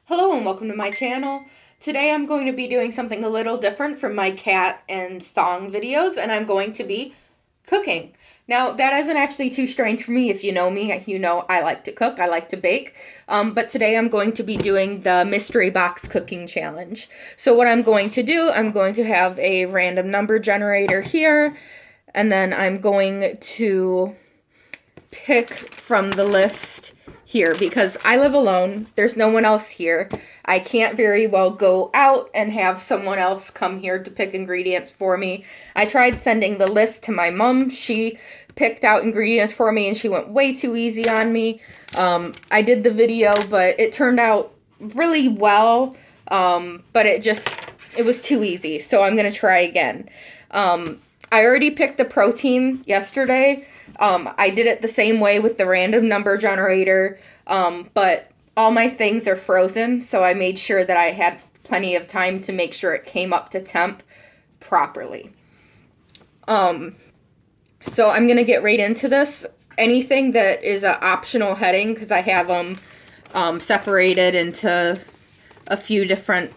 Hello and welcome to my channel. Today I'm going to be doing something a little different from my cat and song videos, and I'm going to be cooking. Now, that isn't actually too strange for me. If you know me, you know I like to cook, I like to bake. But today I'm going to be doing the mystery box cooking challenge. So what I'm going to do, I'm going to have a random number generator here, and then I'm going to pick from the list here because I live alone. There's no one else here. I can't very well go out and have someone else come here to pick ingredients for me. I tried sending the list to my mom. She picked out ingredients for me and she went way too easy on me. I did the video, but it turned out really well, but it was too easy. So I'm going to try again. I already picked the protein yesterday. I did it the same way with the random number generator, but all my things are frozen, so I made sure that I had plenty of time to make sure it came up to temp properly. So I'm going to get right into this. Anything that is an optional heading, because I have them separated into a few different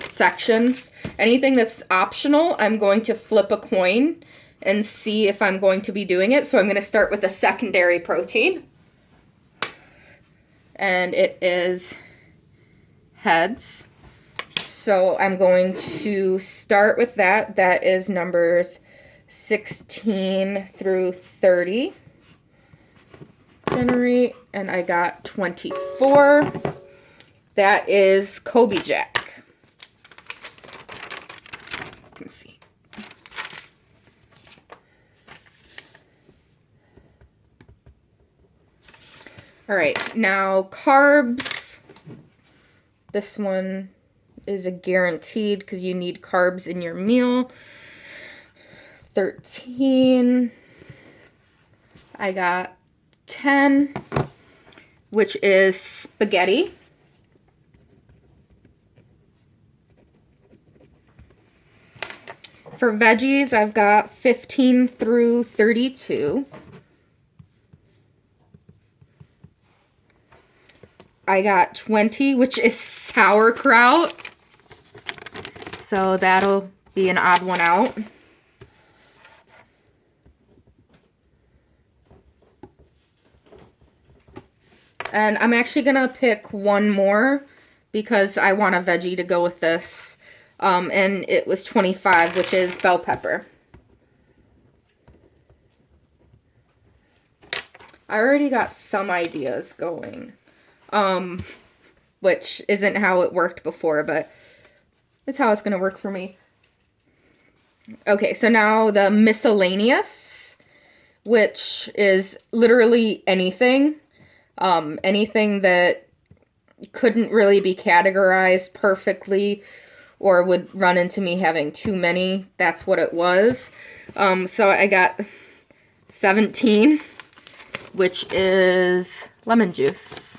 sections. Anything that's optional, I'm going to flip a coin and see if I'm going to be doing it. So I'm going to start with a secondary protein. And it is heads. So I'm going to start with that. That is numbers 16 through 30. Generate, and I got 24. That is Colby Jack. Let's see. All right, now carbs. This one is a guaranteed because you need carbs in your meal. 13. I got 10, which is spaghetti. For veggies, I've got 15 through 32. I got 20, which is sauerkraut. So that'll be an odd one out. And I'm actually going to pick one more because I want a veggie to go with this. And it was 25, which is bell pepper. I already got some ideas going. Which isn't how it worked before, but it's how it's going to work for me. Okay, so now the miscellaneous, which is literally anything. Anything that couldn't really be categorized perfectly or would run into me having too many. That's what it was. So I got 17, which is lemon juice.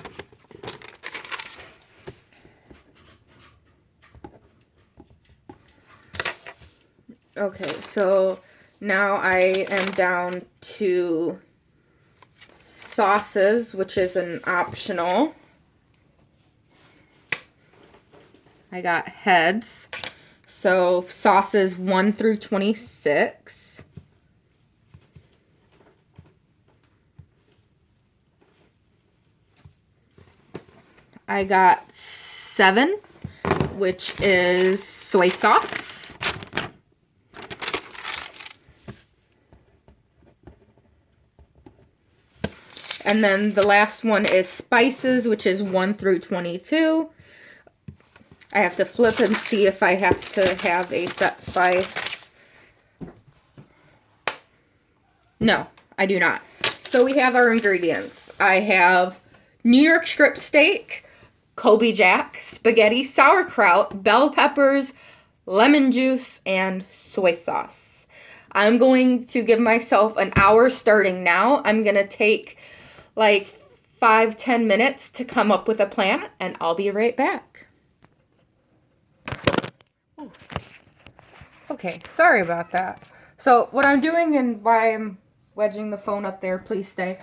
Okay, so now I am down to sauces, which is an optional. I got heads. So sauces 1 through 26. I got 7, which is soy sauce. And then the last one is spices, which is 1 through 22. I have to flip and see if I have to have a set spice. No, I do not. So we have our ingredients. I have New York strip steak, Colby Jack, spaghetti, sauerkraut, bell peppers, lemon juice, and soy sauce. I'm going to give myself an hour starting now. I'm going to take like 5-10 minutes to come up with a plan, and I'll be right back. Ooh. Okay, sorry about that. So what I'm doing, and why I'm wedging the phone up there, please stay,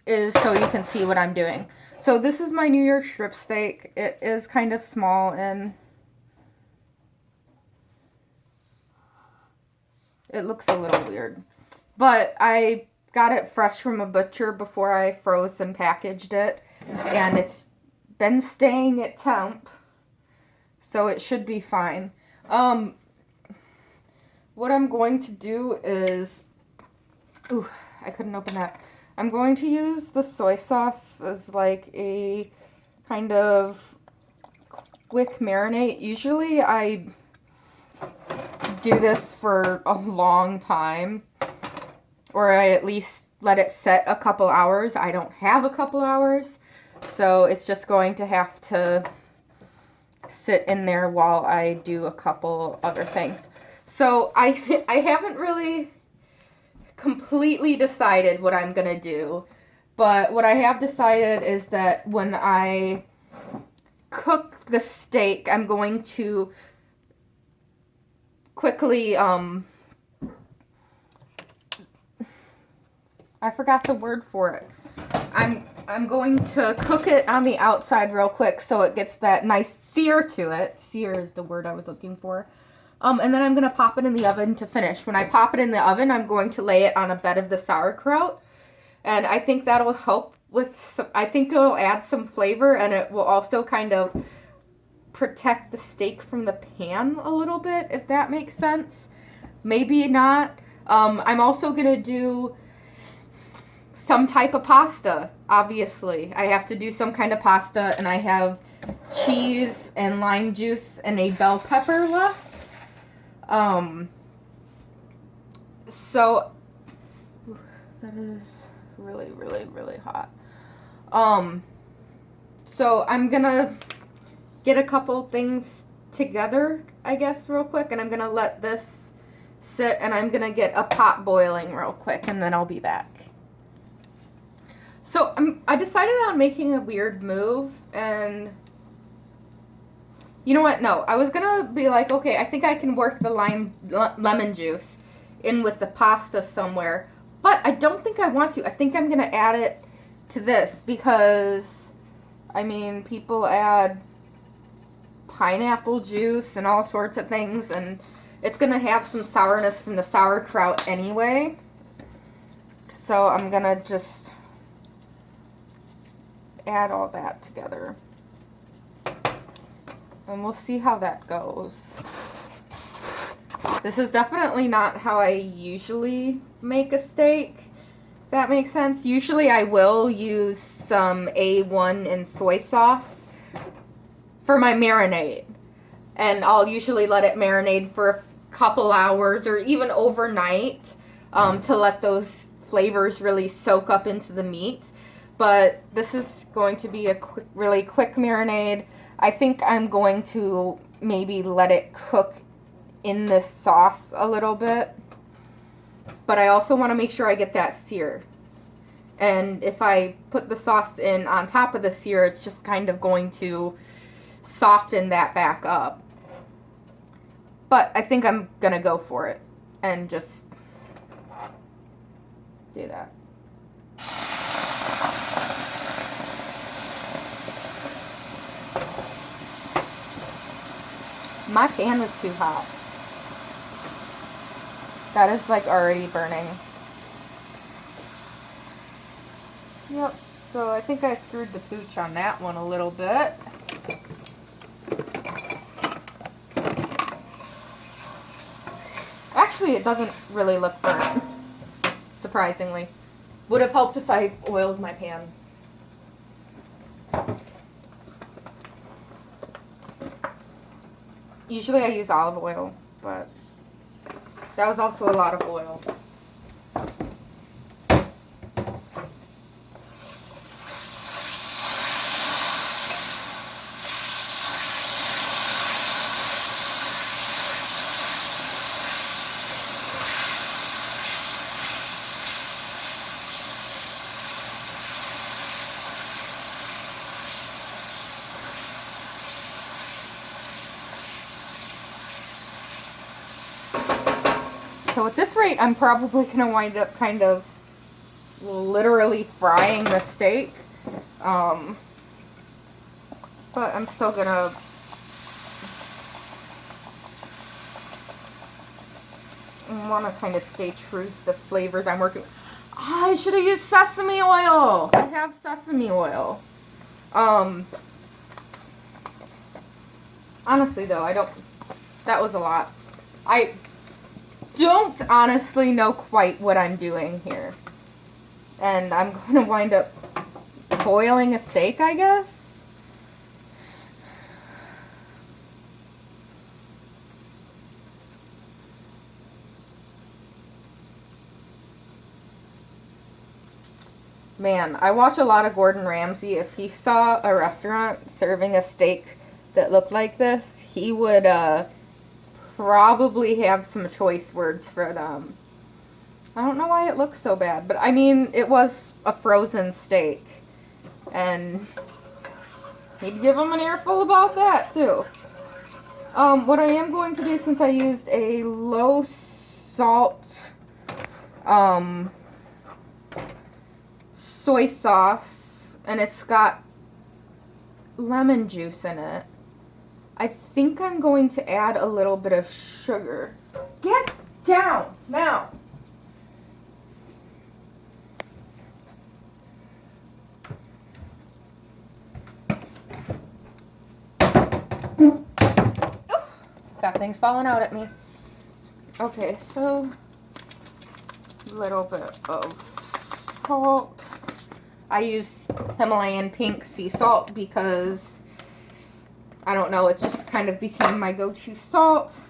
is so you can see what I'm doing. So this is my New York strip steak. It is kind of small and it looks a little weird. But I got it fresh from a butcher before I froze and packaged it. And it's been staying at temp. So it should be fine. What I'm going to do is... Ooh, I couldn't open that. I'm going to use the soy sauce as like a kind of quick marinade. Usually I do this for a long time, or I at least let it set a couple hours. I don't have a couple hours, so it's just going to have to sit in there while I do a couple other things. So I haven't really completely decided what I'm gonna do, but what I have decided is that when I cook the steak, I'm going to quickly I forgot the word for it. I'm going to cook it on the outside real quick so it gets that nice sear to it. Sear is the word I was looking for. And then I'm going to pop it in the oven to finish. When I pop it in the oven, I'm going to lay it on a bed of the sauerkraut. And I think that'll help with some, I think it'll add some flavor, and it will also kind of protect the steak from the pan a little bit, if that makes sense. Maybe not. I'm also going to do some type of pasta, obviously. I have to do some kind of pasta, and I have cheese and lime juice and a bell pepper left. So that is really, really, really hot. So I'm gonna get a couple things together, I guess, real quick, and I'm gonna let this sit, and I'm gonna get a pot boiling real quick, and then I'll be back. So I decided on making a weird move, and you know what? No, I was gonna be like, okay, I think I can work the lemon juice in with the pasta somewhere, but I don't think I want to. I think I'm gonna add it to this because, I mean, people add pineapple juice and all sorts of things, and it's gonna have some sourness from the sauerkraut anyway. So I'm gonna just add all that together. And we'll see how that goes. This is definitely not how I usually make a steak. If that makes sense. Usually I will use some A1 and soy sauce for my marinade. And I'll usually let it marinate for a couple hours or even overnight to let those flavors really soak up into the meat. But this is going to be a really quick marinade. I think I'm going to maybe let it cook in this sauce a little bit. But I also want to make sure I get that sear. And if I put the sauce in on top of the sear, it's just kind of going to soften that back up. But I think I'm going to go for it and just do that. My pan was too hot. That is like already burning. Yep, so I think I screwed the pooch on that one a little bit. Actually, it doesn't really look burnt, surprisingly. Would have helped if I oiled my pan. Usually I use olive oil, but that was also a lot of oil. So at this rate, I'm probably going to wind up kind of literally frying the steak. But I'm still gonna want to kind of stay true to the flavors I'm working with. Oh, I should have used sesame oil. I have sesame oil. Honestly though, that was a lot. I don't honestly know quite what I'm doing here. And I'm going to wind up boiling a steak, I guess. Man, I watch a lot of Gordon Ramsay. If he saw a restaurant serving a steak that looked like this, he would probably have some choice words for them. I don't know why it looks so bad, but I mean, it was a frozen steak. And he'd give them an earful about that, too. What I am going to do, since I used a low salt, soy sauce, and it's got lemon juice in it, I think I'm going to add a little bit of sugar. Get down now. That thing's falling out at me. Okay, so a little bit of salt. I use Himalayan pink sea salt because, I don't know, it's just kind of became my go-to salt.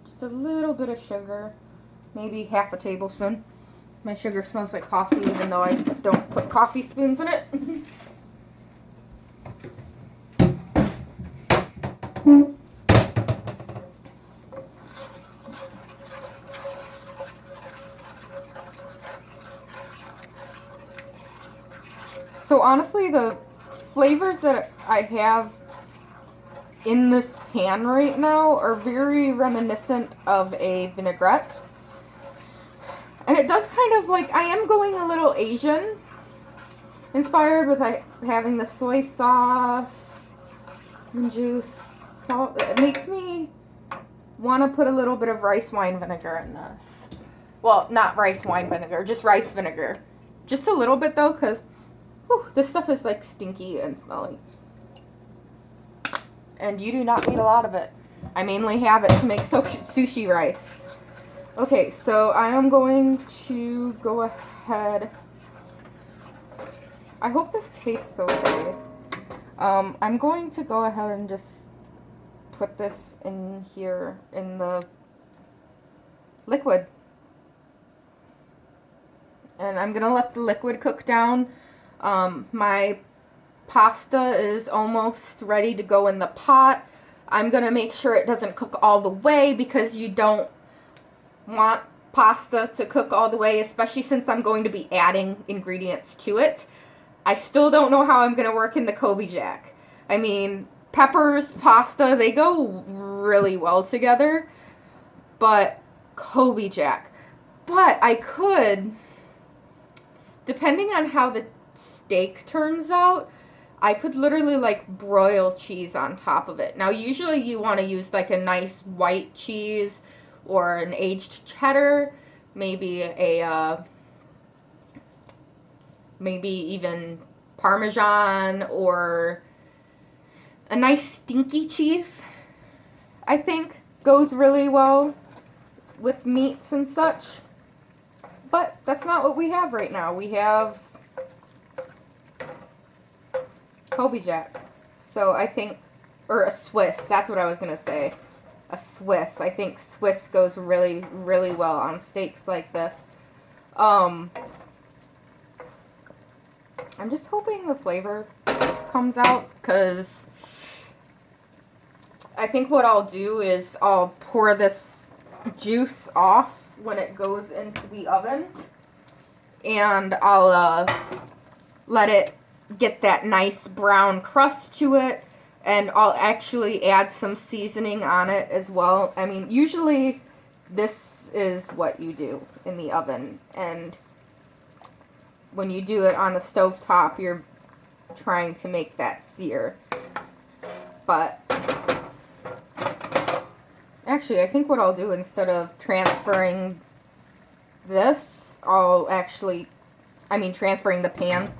Just a little bit of sugar, maybe half a tablespoon. My sugar smells like coffee, even though I don't put coffee spoons in it. So honestly, the flavors that I have in this pan right now are very reminiscent of a vinaigrette. And it does kind of like, I am going a little Asian inspired with having the soy sauce and juice, salt. It makes me want to put a little bit of rice wine vinegar in this. Well, not rice wine vinegar, just rice vinegar. Just a little bit though, because this stuff is like stinky and smelly. And you do not need a lot of it. I mainly have it to make sushi rice. Okay, so I am going to go ahead. I hope this tastes okay. I'm going to go ahead and just put this in here in the liquid. And I'm going to let the liquid cook down. My pasta is almost ready to go in the pot. I'm going to make sure it doesn't cook all the way because you don't want pasta to cook all the way, especially since I'm going to be adding ingredients to it. I still don't know how I'm going to work in the Kobe Jack. I mean, peppers, pasta, they go really well together, but Kobe Jack. But I could, depending on how the steak turns out, I could literally like broil cheese on top of it. Now usually you want to use like a nice white cheese or an aged cheddar, maybe maybe even Parmesan or a nice stinky cheese. I think goes really well with meats and such. But that's not what we have right now. We have Kobe Jack. So I think, or a Swiss, that's what I was going to say. A Swiss. I think Swiss goes really, really well on steaks like this. I'm just hoping the flavor comes out, because I think what I'll do is I'll pour this juice off when it goes into the oven, and I'll let it get that nice brown crust to it, and I'll actually add some seasoning on it as well. I mean, usually this is what you do in the oven, and when you do it on the stovetop, you're trying to make that sear. But actually, I think what I'll do, instead of transferring this, transferring the pan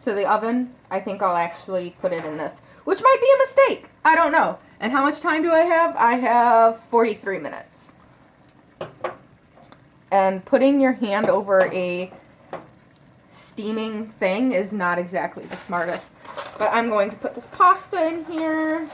to the oven, I think I'll actually put it in this, which might be a mistake. I don't know. And how much time do I have? I have 43 minutes. And putting your hand over a steaming thing is not exactly the smartest. But I'm going to put this pasta in here.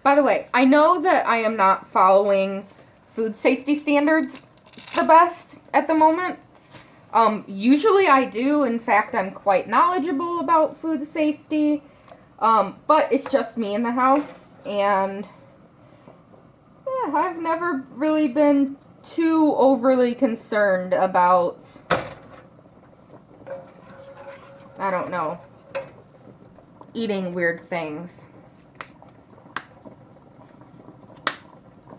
By the way, I know that I am not following food safety standards the best at the moment. Usually I do. In fact, I'm quite knowledgeable about food safety. But it's just me in the house, and yeah, I've never really been too overly concerned about, I don't know, eating weird things.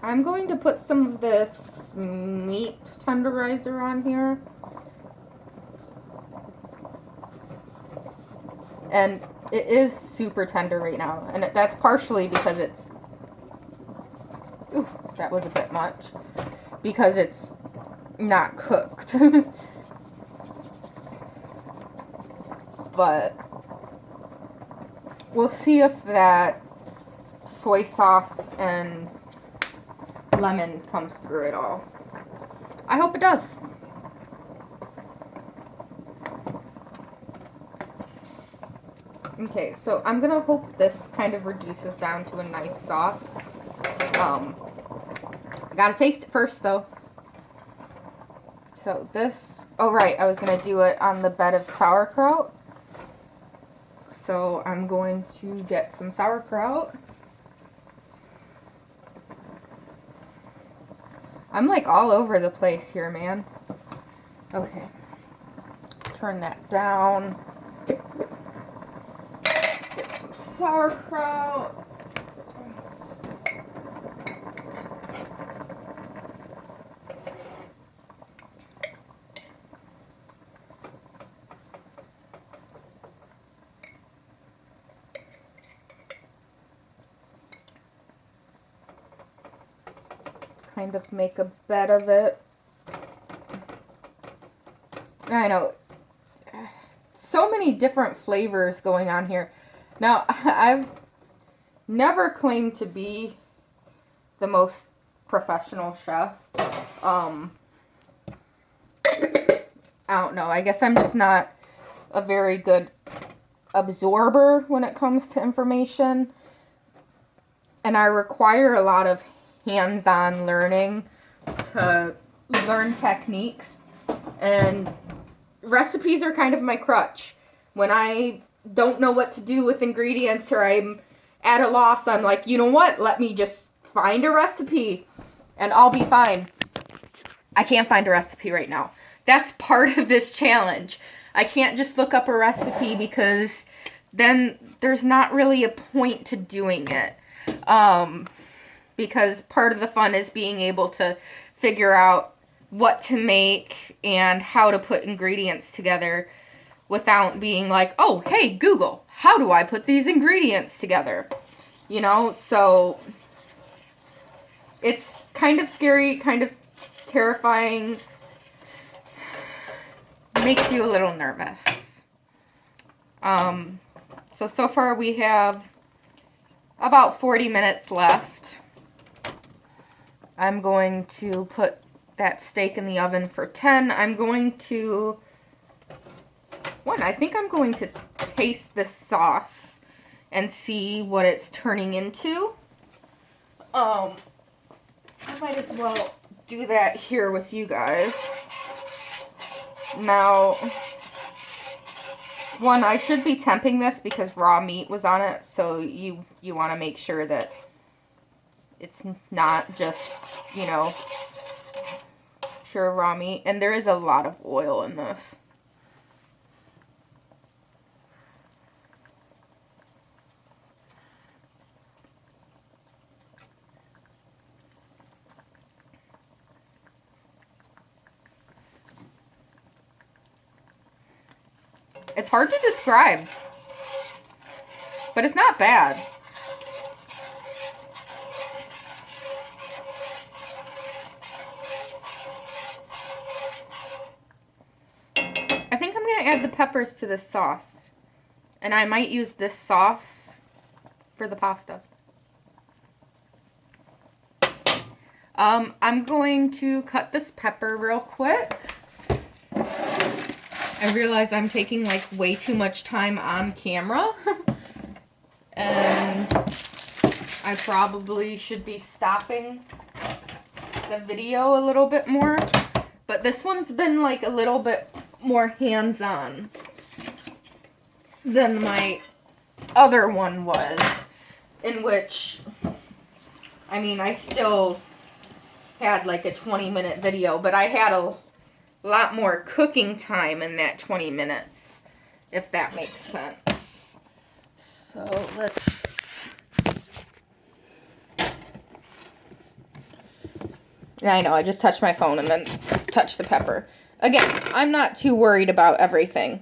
I'm going to put some of this meat tenderizer on here. And it is super tender right now. And that's partially because it's... Ooh, that was a bit much. Because it's not cooked. But we'll see if that soy sauce and lemon comes through it all. I hope it does. Okay, so I'm gonna hope this kind of reduces down to a nice sauce. I gotta taste it first though. So this, oh right, I was gonna do it on the bed of sauerkraut. So I'm going to get some sauerkraut. I'm like all over the place here, man. Okay. Turn that down. Get some sauerkraut. Kind of make a bed of it. I know. So many different flavors going on here. Now, I've never claimed to be the most professional chef. I don't know. I guess I'm just not a very good absorber when it comes to information. And I require a lot of hands-on learning to learn techniques. And recipes are kind of my crutch. When I don't know what to do with ingredients or I'm at a loss, I'm like, you know what? Let me just find a recipe and I'll be fine. I can't find a recipe right now. That's part of this challenge. I can't just look up a recipe because then there's not really a point to doing it. Because part of the fun is being able to figure out what to make and how to put ingredients together without being like, oh, hey, Google, how do I put these ingredients together? You know, so it's kind of scary, kind of terrifying, makes you a little nervous. So far we have about 40 minutes left. I'm going to put that steak in the oven for 10. I'm going to, I think I'm going to taste this sauce and see what it's turning into. I might as well do that here with you guys. Now, I should be temping this because raw meat was on it, so you want to make sure that it's not just, you know, pure raw meat. And there is a lot of oil in this. It's hard to describe, but it's not bad. I think I'm going to add the peppers to this sauce. And I might use this sauce for the pasta. I'm going to cut this pepper real quick. I realize I'm taking like way too much time on camera. And I probably should be stopping the video a little bit more. But this one's been like a little bit more hands-on than my other one was, in which, I mean, I still had like a 20-minute video, but I had a lot more cooking time in that 20 minutes, if that makes sense. So let's, I know, I just touched my phone and then touched the pepper. Again, I'm not too worried about everything.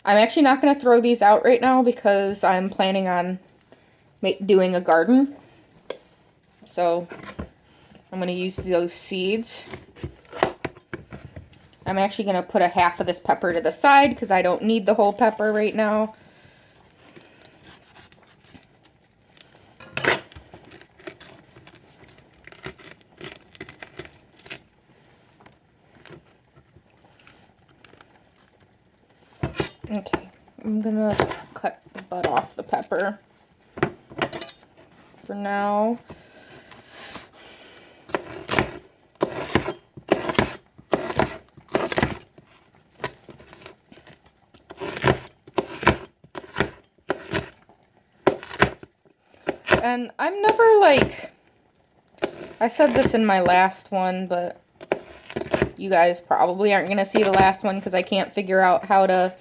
I'm actually not going to throw these out right now because I'm planning on doing a garden. So I'm going to use those seeds. I'm actually going to put a half of this pepper to the side because I don't need the whole pepper right now. Okay, I'm gonna cut the butt off the pepper for now. And I'm never like, I said this in my last one, but you guys probably aren't gonna see the last one because I can't figure out how to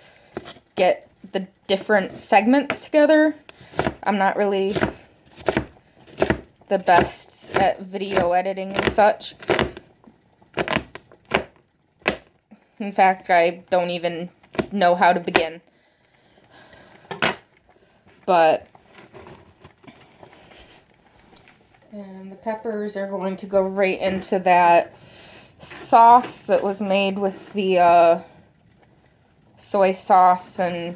get the different segments together. I'm not really the best at video editing and such. In fact, I don't even know how to begin. But, and the peppers are going to go right into that sauce that was made with the soy sauce and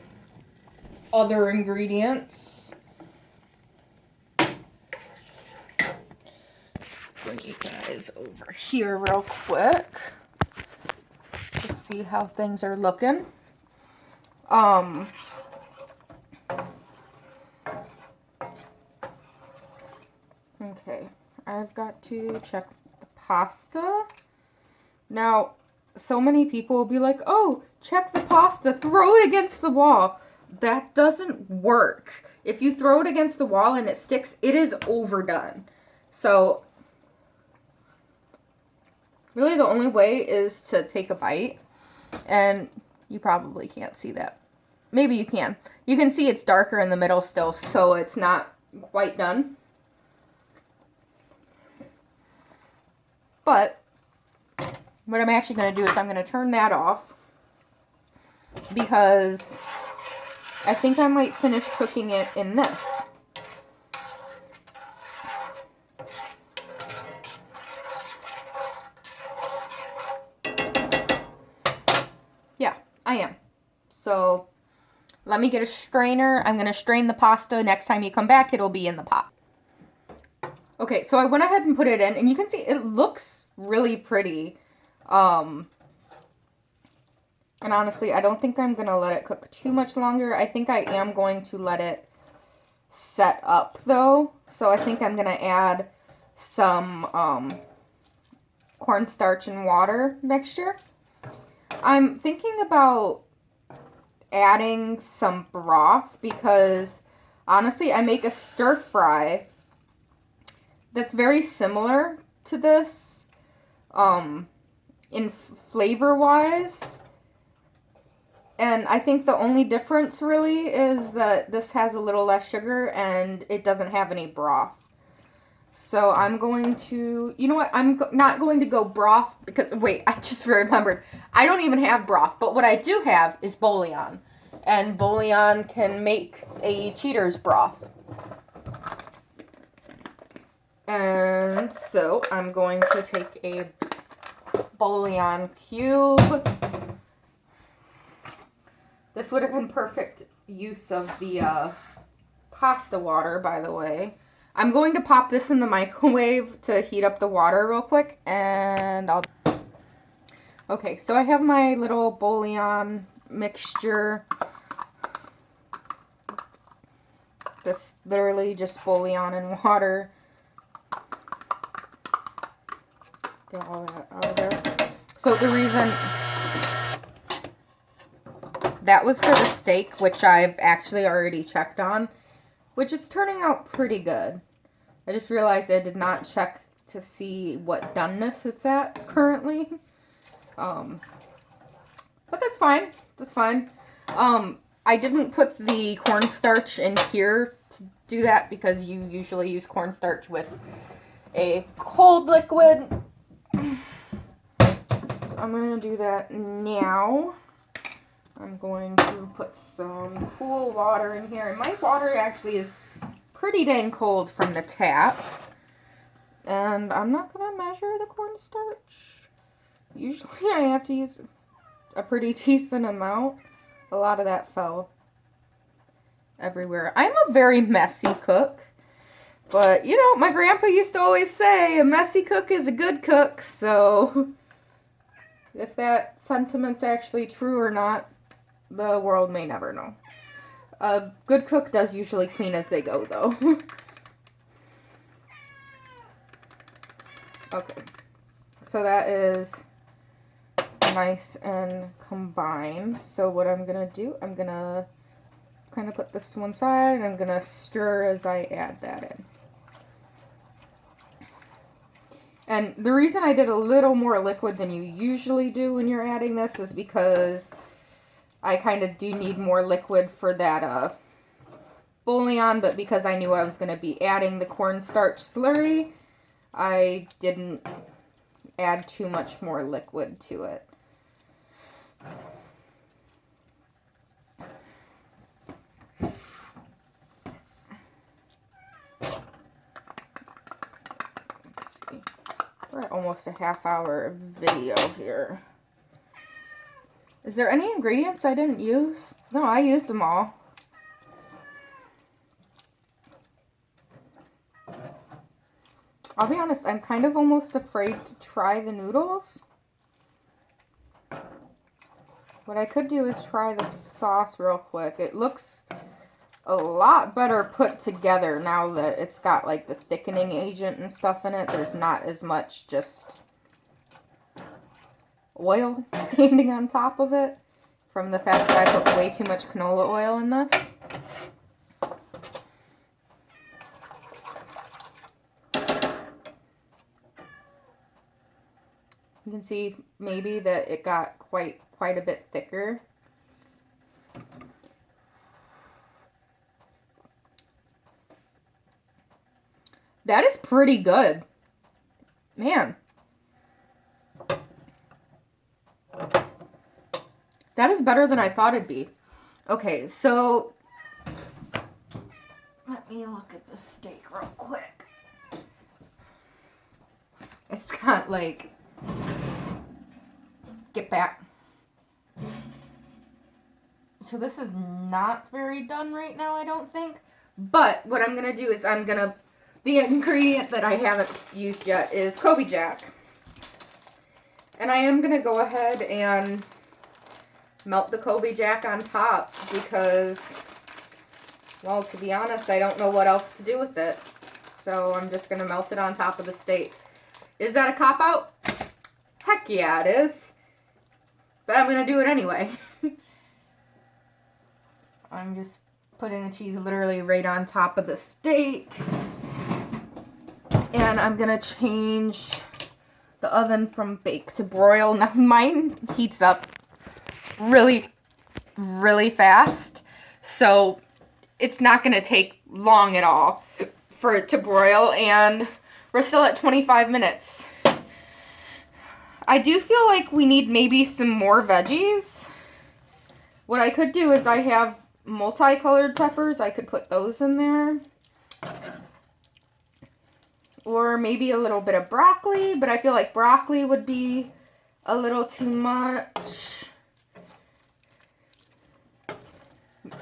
other ingredients. Bring you guys over here real quick to see how things are looking. Okay, I've got to check the pasta. Now, so many people will be like, oh, check the pasta, throw it against the wall. That doesn't work. If you throw it against the wall and it sticks, it is overdone. So, really the only way is to take a bite. And you probably can't see that. Maybe you can. You can see it's darker in the middle still, so it's not quite done. But what I'm actually going to do is I'm going to turn that off because I think I might finish cooking it in this. Yeah, I am. So let me get a strainer. I'm going to strain the pasta. Next time you come back, it'll be in the pot. Okay, so I went ahead and put it in, and you can see it looks really pretty. And honestly, I don't think I'm going to let it cook too much longer. I think I am going to let it set up, though. So I think I'm going to add some cornstarch and water mixture. I'm thinking about adding some broth because, honestly, I make a stir fry that's very similar to this in flavor-wise. And I think the only difference really is that this has a little less sugar and it doesn't have any broth. So I'm going to, you know what, I'm not going to go broth because, wait, I just remembered. I don't even have broth, but what I do have is bouillon. and bouillon can make a cheater's broth. And so I'm going to take a bouillon cube. This would have been perfect use of the pasta water, by the way. I'm going to pop this in the microwave to heat up the water real quick, and I'll... Okay, so I have my little bouillon mixture. This literally just bouillon and water. Get all that out of there. So the reason that was for the steak, which I've actually already checked on, which it's turning out pretty good. I just realized I did not check to see what doneness it's at currently. But that's fine. That's fine. I didn't put the cornstarch in here to do that because you usually use cornstarch with a cold liquid. So I'm going to do that now. I'm going to put some cool water in here. And my water actually is pretty dang cold from the tap. And I'm not going to measure the cornstarch. Usually I have to use a pretty decent amount. A lot of that fell everywhere. I'm a very messy cook. But, you know, my grandpa used to always say, a messy cook is a good cook. So, if that sentiment's actually true or not, the world may never know. A good cook does usually clean as they go, though. Okay. So that is nice and combined. So what I'm going to do, I'm going to kind of put this to one side, and I'm going to stir as I add that in. And the reason I did a little more liquid than you usually do when you're adding this is because I kind of do need more liquid for that bouillon, but because I knew I was going to be adding the cornstarch slurry, I didn't add too much more liquid to it. We're at almost a half-hour video here. Is there any ingredients I didn't use? No, I used them all. I'll be honest, I'm kind of almost afraid to try the noodles. What I could do is try the sauce real quick. It looks a lot better put together now that it's got like the thickening agent and stuff in it. There's not as much just oil standing on top of it from the fact that I put way too much canola oil in this. You can see maybe that it got quite a bit thicker. That is pretty good. Man. That is better than I thought it'd be. Okay, so let me look at the steak real quick. It's got like, get back. So this is not very done right now, I don't think. But what I'm going to do is the ingredient that I haven't used yet is Colby Jack. And I am going to go ahead and melt the Colby Jack on top because, well, to be honest, I don't know what else to do with it. So I'm just going to melt it on top of the steak. Is that a cop-out? Heck yeah, it is. But I'm going to do it anyway. I'm just putting the cheese literally right on top of the steak. And I'm going to change the oven from bake to broil. Now mine heats up really, really fast. So it's not going to take long at all for it to broil. And we're still at 25 minutes. I do feel like we need maybe some more veggies. What I could do is I have multicolored peppers. I could put those in there. Or maybe a little bit of broccoli, but I feel like broccoli would be a little too much.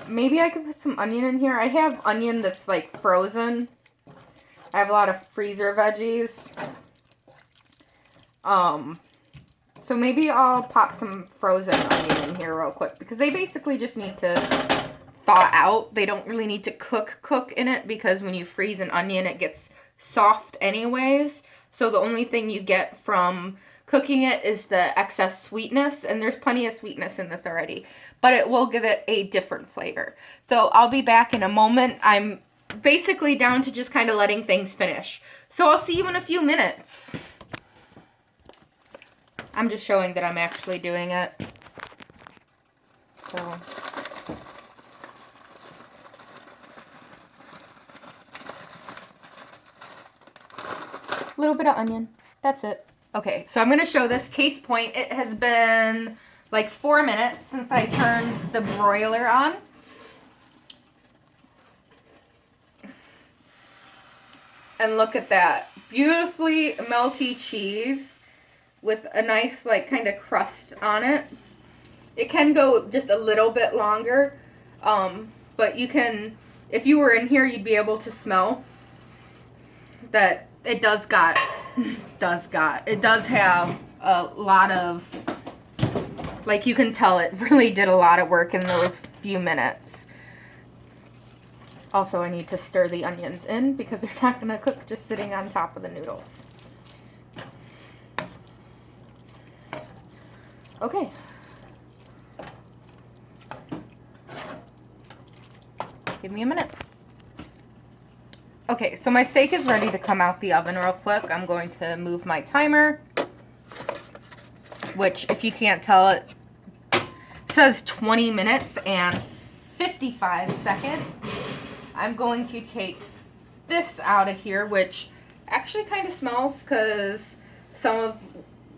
Maybe I could put some onion in here. I have onion that's like frozen. I have a lot of freezer veggies. So maybe I'll pop some frozen onion in here real quick because they basically just need to thaw out. They don't really need to cook in it because when you freeze an onion, it gets soft anyways. So the only thing you get from cooking it is the excess sweetness, and there's plenty of sweetness in this already, but it will give it a different flavor. So I'll be back in a moment. I'm basically down to just kind of letting things finish. So I'll see you in a few minutes. I'm just showing that I'm actually doing it. So a little bit of onion. That's it. Okay, so I'm going to show this case point. It has been like 4 minutes since I turned the broiler on. And look at that. Beautifully melty cheese with a nice like kind of crust on it. It can go just a little bit longer, but you can, if you were in here, you'd be able to smell that it does have a lot of, like you can tell it really did a lot of work in those few minutes. Also, I need to stir the onions in because they're not going to cook just sitting on top of the noodles. Okay. Give me a minute. Okay, so my steak is ready to come out the oven real quick. I'm going to move my timer, which if you can't tell, it says 20 minutes and 55 seconds. I'm going to take this out of here, which actually kind of smells because some of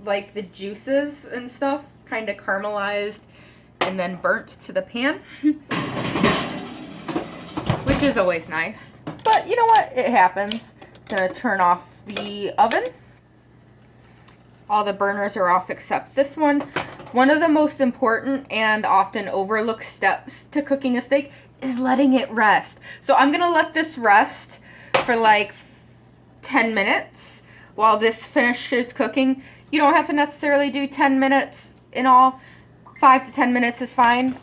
like the juices and stuff kind of caramelized and then burnt to the pan, which is always nice. But you know what? It happens. Gonna turn off the oven. All the burners are off except this one. One of the most important and often overlooked steps to cooking a steak is letting it rest. So I'm gonna let this rest for like 10 minutes while this finishes cooking. You don't have to necessarily do 10 minutes in all. 5 to 10 minutes is fine.